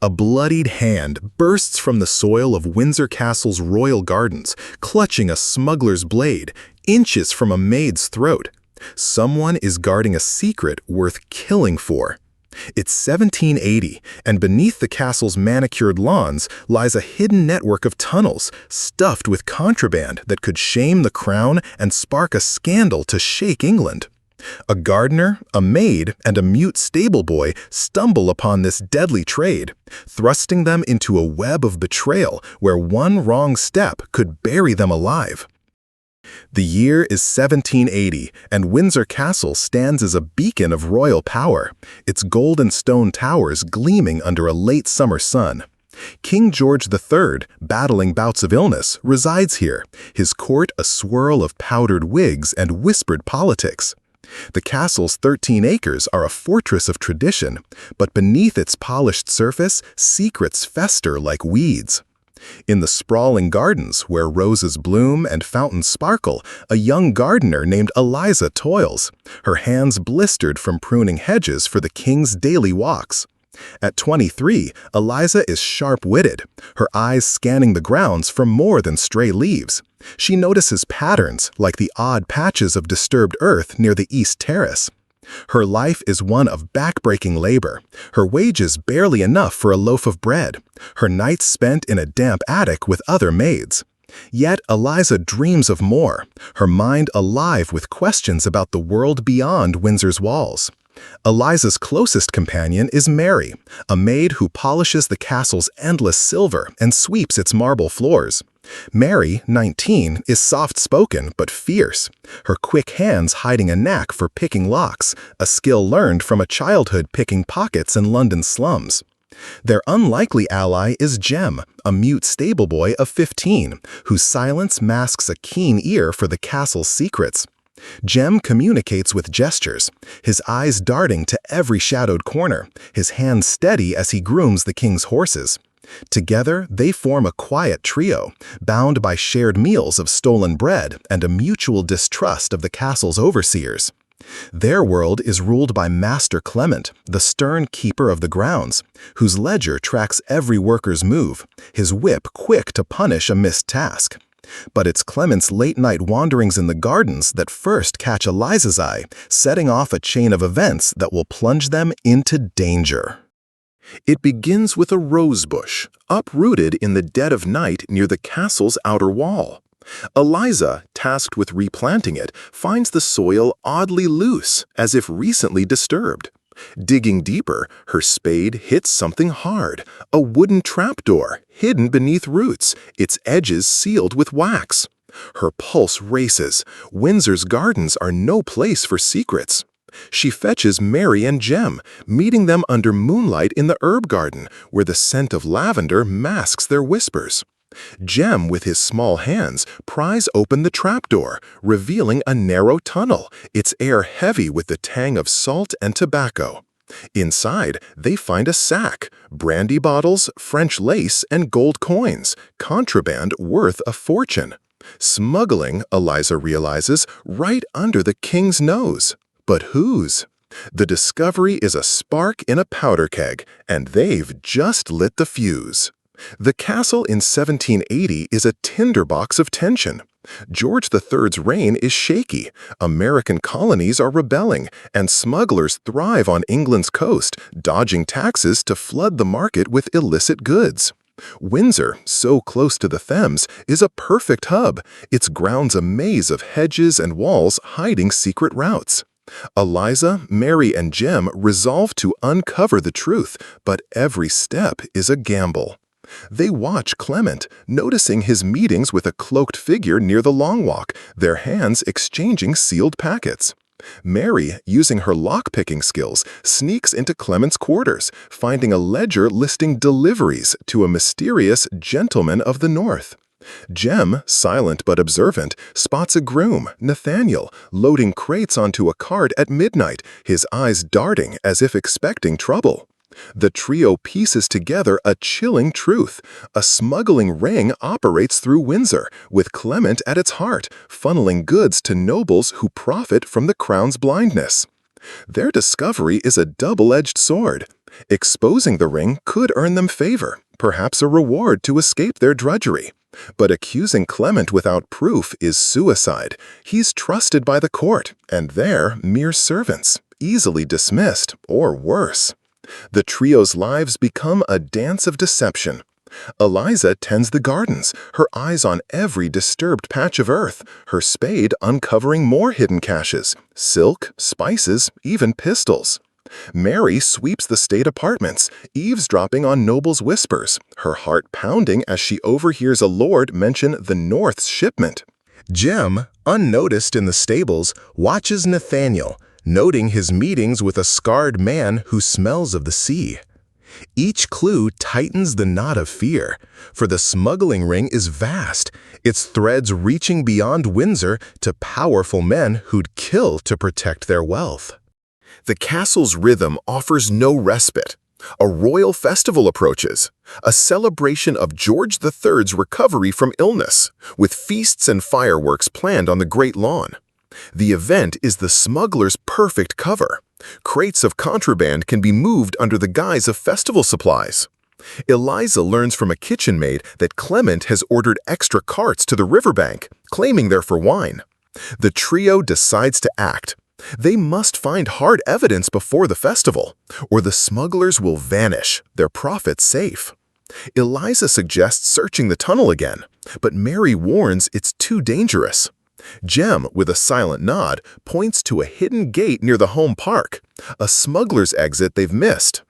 A bloodied hand bursts from the soil of Windsor Castle's royal gardens, clutching a smuggler's blade, inches from a maid's throat. Someone is guarding a secret worth killing for. It's 1780, and beneath the castle's manicured lawns lies a hidden network of tunnels stuffed with contraband that could shame the crown and spark a scandal to shake England. A gardener, a maid, and a mute stable boy stumble upon this deadly trade, thrusting them into a web of betrayal where one wrong step could bury them alive. The year is 1780, and Windsor Castle stands as a beacon of royal power, its golden stone towers gleaming under a late summer sun. King George III, battling bouts of illness, resides here, his court a swirl of powdered wigs and whispered politics. The castle's 13 acres are a fortress of tradition, but beneath its polished surface, secrets fester like weeds. In the sprawling gardens, where roses bloom and fountains sparkle, a young gardener named Eliza toils, her hands blistered from pruning hedges for the king's daily walks. At 23, Eliza is sharp-witted, her eyes scanning the grounds for more than stray leaves. She notices patterns, like the odd patches of disturbed earth near the East Terrace. Her life is one of backbreaking labor, her wages barely enough for a loaf of bread, her nights spent in a damp attic with other maids. Yet Eliza dreams of more, her mind alive with questions about the world beyond Windsor's walls. Eliza's closest companion is Mary, a maid who polishes the castle's endless silver and sweeps its marble floors. Mary, 19, is soft-spoken but fierce, her quick hands hiding a knack for picking locks, a skill learned from a childhood picking pockets in London's slums. Their unlikely ally is Jem, a mute stable boy of 15, whose silence masks a keen ear for the castle's secrets. Jem communicates with gestures, his eyes darting to every shadowed corner, his hands steady as he grooms the king's horses. Together, they form a quiet trio, bound by shared meals of stolen bread and a mutual distrust of the castle's overseers. Their world is ruled by Master Clement, the stern keeper of the grounds, whose ledger tracks every worker's move, his whip quick to punish a missed task. But it's Clement's late-night wanderings in the gardens that first catch Eliza's eye, setting off a chain of events that will plunge them into danger. It begins with a rose bush, uprooted in the dead of night near the castle's outer wall. Eliza, tasked with replanting it, finds the soil oddly loose, as if recently disturbed. Digging deeper, her spade hits something hard, a wooden trapdoor hidden beneath roots, its edges sealed with wax. Her pulse races. Windsor's gardens are no place for secrets. She fetches Mary and Jem, meeting them under moonlight in the herb garden, where the scent of lavender masks their whispers. Jem, with his small hands, pries open the trapdoor, revealing a narrow tunnel, its air heavy with the tang of salt and tobacco. Inside, they find a sack, brandy bottles, French lace, and gold coins, contraband worth a fortune. Smuggling, Eliza realizes, right under the king's nose. But whose? The discovery is a spark in a powder keg, and they've just lit the fuse. The castle in 1780 is a tinderbox of tension. George III's reign is shaky, American colonies are rebelling, and smugglers thrive on England's coast, dodging taxes to flood the market with illicit goods. Windsor, so close to the Thames, is a perfect hub, its grounds a maze of hedges and walls hiding secret routes. Eliza, Mary, and Jem resolve to uncover the truth, but every step is a gamble. They watch Clement, noticing his meetings with a cloaked figure near the Long Walk, their hands exchanging sealed packets. Mary, using her lock-picking skills, sneaks into Clement's quarters, finding a ledger listing deliveries to a mysterious gentleman of the north. Jem, silent but observant, spots a groom, Nathaniel, loading crates onto a cart at midnight, his eyes darting as if expecting trouble. The trio pieces together a chilling truth. A smuggling ring operates through Windsor, with Clement at its heart, funneling goods to nobles who profit from the crown's blindness. Their discovery is a double-edged sword. Exposing the ring could earn them favor, perhaps a reward to escape their drudgery. But accusing Clement without proof is suicide. He's trusted by the court, and they're mere servants, easily dismissed, or worse. The trio's lives become a dance of deception. Eliza tends the gardens, her eyes on every disturbed patch of earth, her spade uncovering more hidden caches, silk, spices, even pistols. Mary sweeps the state apartments, eavesdropping on nobles' whispers, her heart pounding as she overhears a lord mention the North's shipment. Jem, unnoticed in the stables, watches Nathaniel, noting his meetings with a scarred man who smells of the sea. Each clue tightens the knot of fear, for the smuggling ring is vast, its threads reaching beyond Windsor to powerful men who'd kill to protect their wealth. The castle's rhythm offers no respite. A royal festival approaches, a celebration of George III's recovery from illness, with feasts and fireworks planned on the Great Lawn. The event is the smuggler's perfect cover. Crates of contraband can be moved under the guise of festival supplies. Eliza learns from a kitchen maid that Clement has ordered extra carts to the riverbank, claiming they're for wine. The trio decides to act. They must find hard evidence before the festival, or the smugglers will vanish, their profits safe. Eliza suggests searching the tunnel again, but Mary warns it's too dangerous. Jem, with a silent nod, points to a hidden gate near the home park, a smuggler's exit they've missed.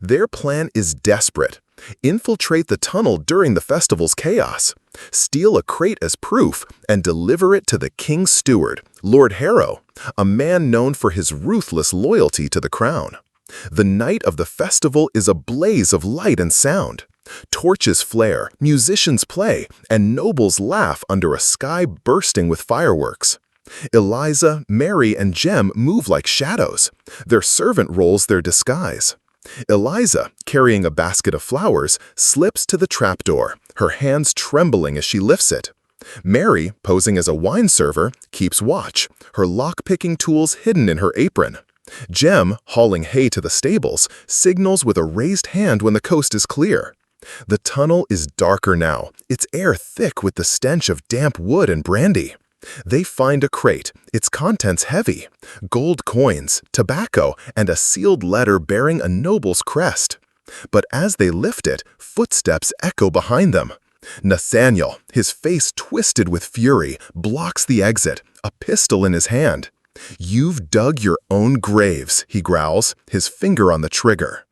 Their plan is desperate. Infiltrate the tunnel during the festival's chaos, steal a crate as proof, and deliver it to the king's steward, Lord Harrow, a man known for his ruthless loyalty to the crown. The night of the festival is a blaze of light and sound. Torches flare, musicians play, and nobles laugh under a sky bursting with fireworks. Eliza, Mary, and Jem move like shadows. Their servant roles their disguise. Eliza, carrying a basket of flowers, slips to the trapdoor, her hands trembling as she lifts it. Mary, posing as a wine server, keeps watch, her lock-picking tools hidden in her apron. Jem, hauling hay to the stables, signals with a raised hand when the coast is clear. The tunnel is darker now, its air thick with the stench of damp wood and brandy. They find a crate, its contents heavy, gold coins, tobacco, and a sealed letter bearing a noble's crest. But as they lift it, footsteps echo behind them. Nathaniel, his face twisted with fury, blocks the exit, a pistol in his hand. "You've dug your own graves," he growls, his finger on the trigger.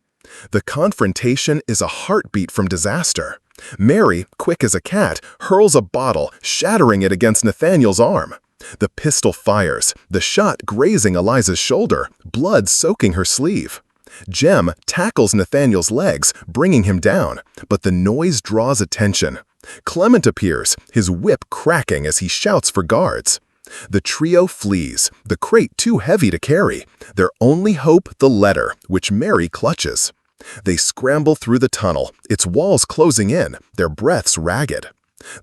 The confrontation is a heartbeat from disaster. Mary, quick as a cat, hurls a bottle, shattering it against Nathaniel's arm. The pistol fires, the shot grazing Eliza's shoulder, blood soaking her sleeve. Jem tackles Nathaniel's legs, bringing him down, but the noise draws attention. Clement appears, his whip cracking as he shouts for guards. The trio flees, the crate too heavy to carry, their only hope the letter, which Mary clutches. They scramble through the tunnel, its walls closing in, their breaths ragged.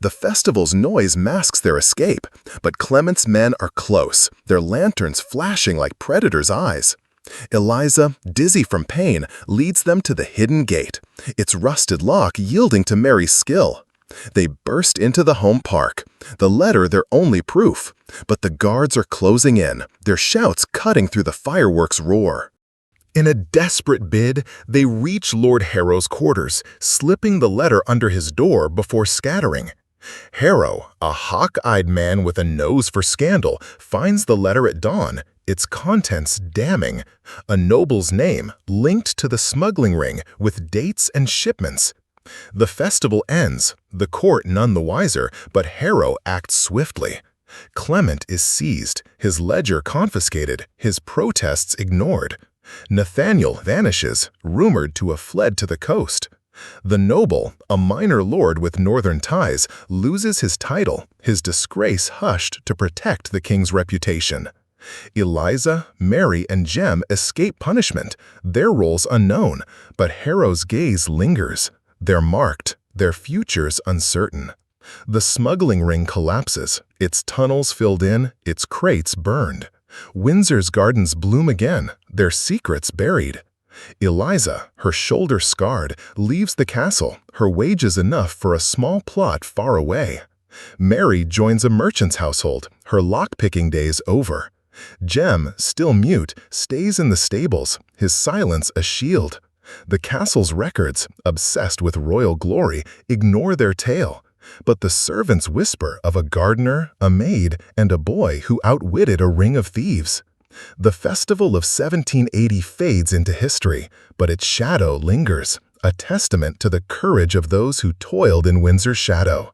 The festival's noise masks their escape, but Clement's men are close, their lanterns flashing like predators' eyes. Eliza, dizzy from pain, leads them to the hidden gate, its rusted lock yielding to Mary's skill. They burst into the home park, the letter their only proof, but the guards are closing in, their shouts cutting through the fireworks' roar. In a desperate bid, they reach Lord Harrow's quarters, slipping the letter under his door before scattering. Harrow, a hawk-eyed man with a nose for scandal, finds the letter at dawn, its contents damning. A noble's name linked to the smuggling ring with dates and shipments. The festival ends, the court none the wiser, but Harrow acts swiftly. Clement is seized, his ledger confiscated, his protests ignored. Nathaniel vanishes, rumored to have fled to the coast. The noble, a minor lord with northern ties, loses his title, his disgrace hushed to protect the king's reputation. Eliza, Mary, and Jem escape punishment, their roles unknown, but Harrow's gaze lingers. They're marked, their futures uncertain. The smuggling ring collapses, its tunnels filled in, its crates burned. Windsor's gardens bloom again, their secrets buried. Eliza, her shoulder scarred, leaves the castle, her wages enough for a small plot far away. Mary joins a merchant's household, her lock-picking days over. Jem, still mute, stays in the stables, his silence a shield. The castle's records, obsessed with royal glory, ignore their tale. But the servants whisper of a gardener, a maid, and a boy who outwitted a ring of thieves. The festival of 1780 fades into history, but its shadow lingers, a testament to the courage of those who toiled in Windsor's shadow.